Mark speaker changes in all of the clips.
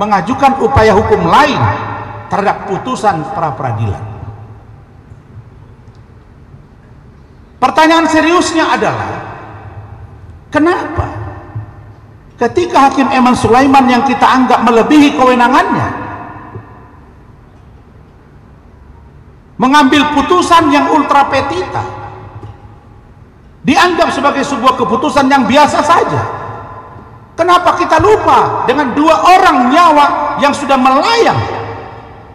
Speaker 1: mengajukan upaya hukum lain terhadap putusan pra peradilan. Pertanyaan seriusnya adalah, kenapa ketika Hakim Eman Sulaiman yang kita anggap melebihi kewenangannya mengambil putusan yang ultra petita, dianggap sebagai sebuah keputusan yang biasa saja? Kenapa kita lupa dengan 2 orang nyawa yang sudah melayang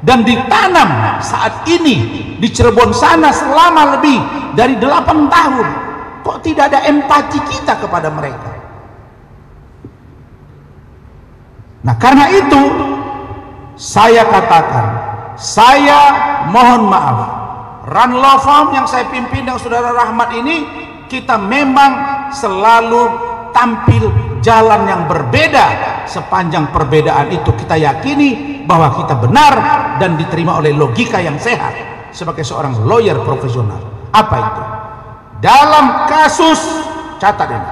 Speaker 1: dan ditanam saat ini di Cirebon sana selama lebih dari 8 tahun? Kok tidak ada empati kita kepada mereka? Nah, karena itu saya katakan, saya mohon maaf, Ranlaw Farm yang saya pimpin dengan Saudara Rahmat ini, kita memang selalu tampil jalan yang berbeda. Sepanjang perbedaan itu kita yakini bahwa kita benar dan diterima oleh logika yang sehat sebagai seorang lawyer profesional. Apa itu? Dalam kasus, catat ini,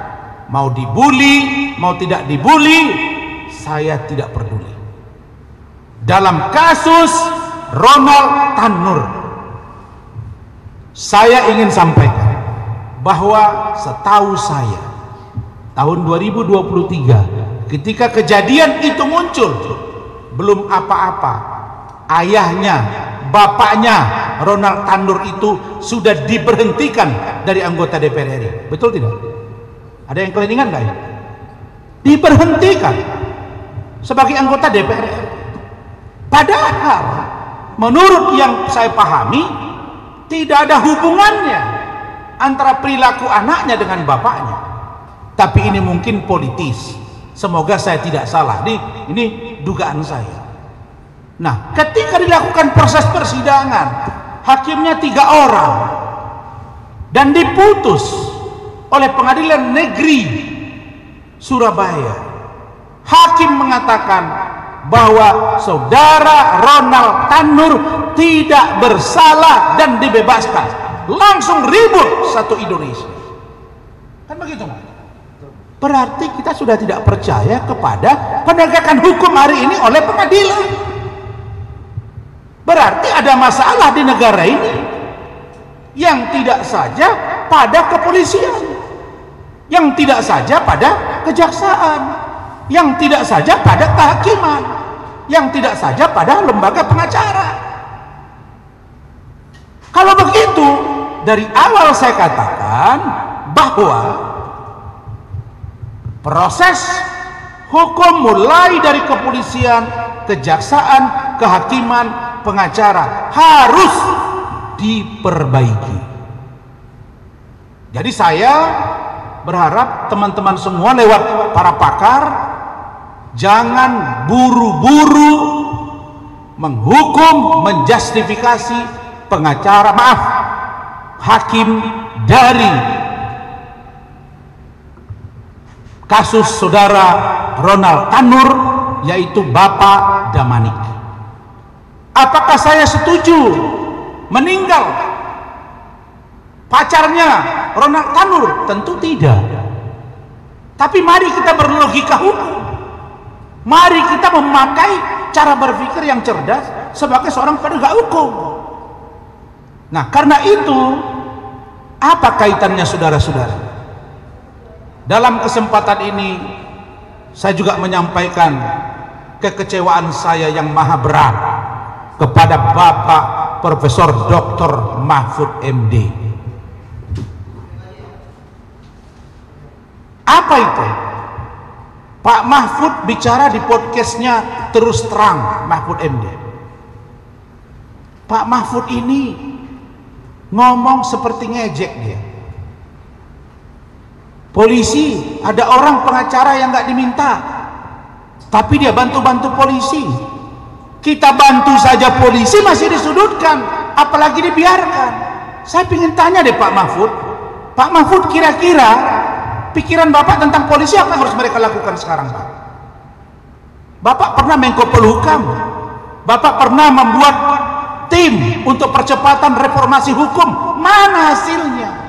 Speaker 1: mau dibully mau tidak dibully, saya tidak peduli. Dalam kasus Ronald Tanur, saya ingin sampaikan bahwa setahu saya tahun 2023 ketika kejadian itu muncul, belum apa-apa, ayahnya, bapaknya Ronald Tanur itu sudah diberhentikan dari anggota DPR RI. Betul tidak? Ada yang kalian ingat nggak ya? Diberhentikan sebagai anggota DPR RI. Padahal menurut yang saya pahami tidak ada hubungannya antara perilaku anaknya dengan bapaknya. Tapi ini mungkin politis. Semoga saya tidak salah. Ini dugaan saya. Nah, ketika dilakukan proses persidangan, hakimnya 3 orang dan diputus oleh Pengadilan Negeri Surabaya. Hakim mengatakan bahwa Saudara Ronald Tanur tidak bersalah dan dibebaskan. Langsung ribut satu Indonesia. Kan begitu, Mas? Berarti kita sudah tidak percaya kepada penegakan hukum hari ini oleh pengadilan. Berarti ada masalah di negara ini yang tidak saja pada kepolisian, yang tidak saja pada kejaksaan, yang tidak saja pada kehakiman, yang tidak saja pada lembaga pengacara. Kalau begitu, dari awal saya katakan bahwa proses hukum mulai dari kepolisian, kejaksaan, kehakiman, pengacara harus diperbaiki. Jadi saya berharap teman-teman semua lewat para pakar jangan buru-buru menghukum, menjustifikasi pengacara, hakim dari kasus Saudara Ronald Tanur, yaitu Bapak Damanik. Apakah saya setuju meninggal pacarnya Ronald Tanur? Tentu tidak. Tapi mari kita berlogika hukum. Mari kita memakai cara berpikir yang cerdas sebagai seorang penegak hukum. Nah, karena itu, apa kaitannya saudara-saudara? Dalam kesempatan ini saya juga menyampaikan kekecewaan saya yang maha berat kepada Bapak Profesor Dr. Mahfud MD. Apa itu? Pak Mahfud bicara di podcastnya Terus Terang Mahfud MD. Pak Mahfud ini ngomong seperti ngejek dia. Polisi, ada orang pengacara yang nggak diminta, tapi dia bantu-bantu polisi. Kita bantu saja polisi masih disudutkan, apalagi dibiarkan. Saya ingin tanya deh Pak Mahfud. Pak Mahfud, kira-kira pikiran Bapak tentang polisi apa yang harus mereka lakukan sekarang, Pak? Bapak pernah Menko Polhukam, Bapak pernah membuat tim untuk percepatan reformasi hukum, mana hasilnya?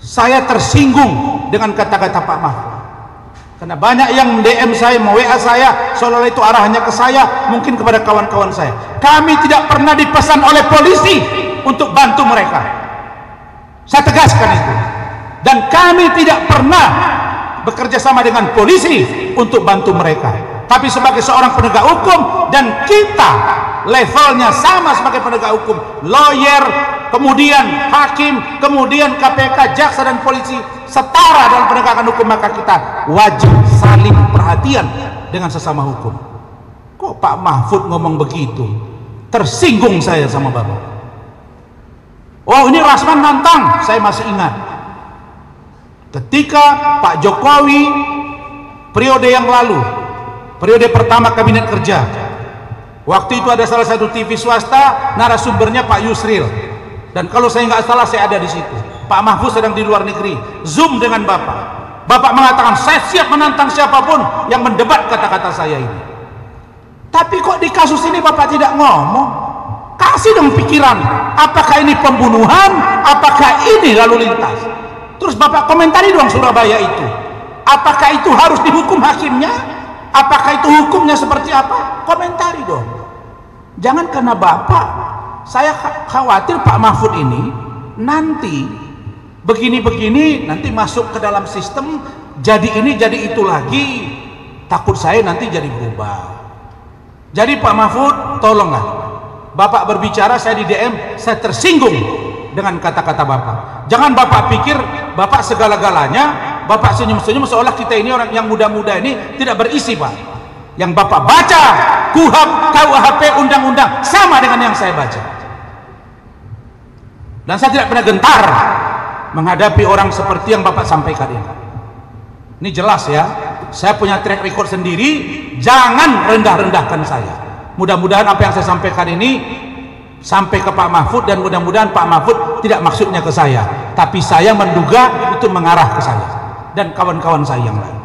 Speaker 1: Saya tersinggung dengan kata-kata Pak Mahfud. Karena banyak yang DM saya, WA saya, seolah-olah itu arahannya ke saya, mungkin kepada kawan-kawan saya. Kami tidak pernah dipesan oleh polisi untuk bantu mereka. Saya tegaskan itu. Dan kami tidak pernah bekerja sama dengan polisi untuk bantu mereka. Tapi sebagai seorang penegak hukum, dan kita levelnya sama sebagai penegak hukum, lawyer, kemudian hakim, kemudian KPK, jaksa dan polisi setara dalam penegakan hukum, maka kita wajib saling perhatian dengan sesama hukum. Kok Pak Mahfud ngomong begitu? Tersinggung saya sama Bapak. Oh, ini Rasman nantang. Saya masih ingat ketika Pak Jokowi periode yang lalu, periode pertama kabinet kerja, waktu itu ada salah satu TV swasta, narasumbernya Pak Yusril, dan kalau saya nggak salah saya ada di situ. Pak Mahfud sedang di luar negeri, zoom dengan Bapak. Bapak mengatakan, saya siap menantang siapapun yang mendebat kata-kata saya ini. Tapi kok di kasus ini Bapak tidak ngomong? Kasih dong pikiran, apakah ini pembunuhan, apakah ini lalu lintas? Terus Bapak komentari dong Surabaya itu, apakah itu harus dihukum hakimnya, apakah itu hukumnya seperti apa? Komentari dong. Jangan karena Bapak, saya khawatir Pak Mahfud ini nanti begini-begini, nanti masuk ke dalam sistem, jadi ini jadi itu lagi. Takut saya nanti jadi berubah. Jadi Pak Mahfud, tolonglah Bapak berbicara, saya di DM, saya tersinggung dengan kata-kata Bapak. Jangan Bapak pikir Bapak segala-galanya, Bapak senyum-senyum seolah kita ini orang yang muda-muda ini tidak berisi, Pak. Yang Bapak baca KUHP, KUHP, undang-undang sama dengan yang saya baca. Dan saya tidak pernah gentar menghadapi orang seperti yang Bapak sampaikan ini. Ini jelas ya, saya punya track record sendiri, jangan rendah-rendahkan saya. Mudah-mudahan apa yang saya sampaikan ini sampai ke Pak Mahfud, dan mudah-mudahan Pak Mahfud tidak maksudnya ke saya, tapi saya menduga itu mengarah ke saya dan kawan-kawan saya yang lain.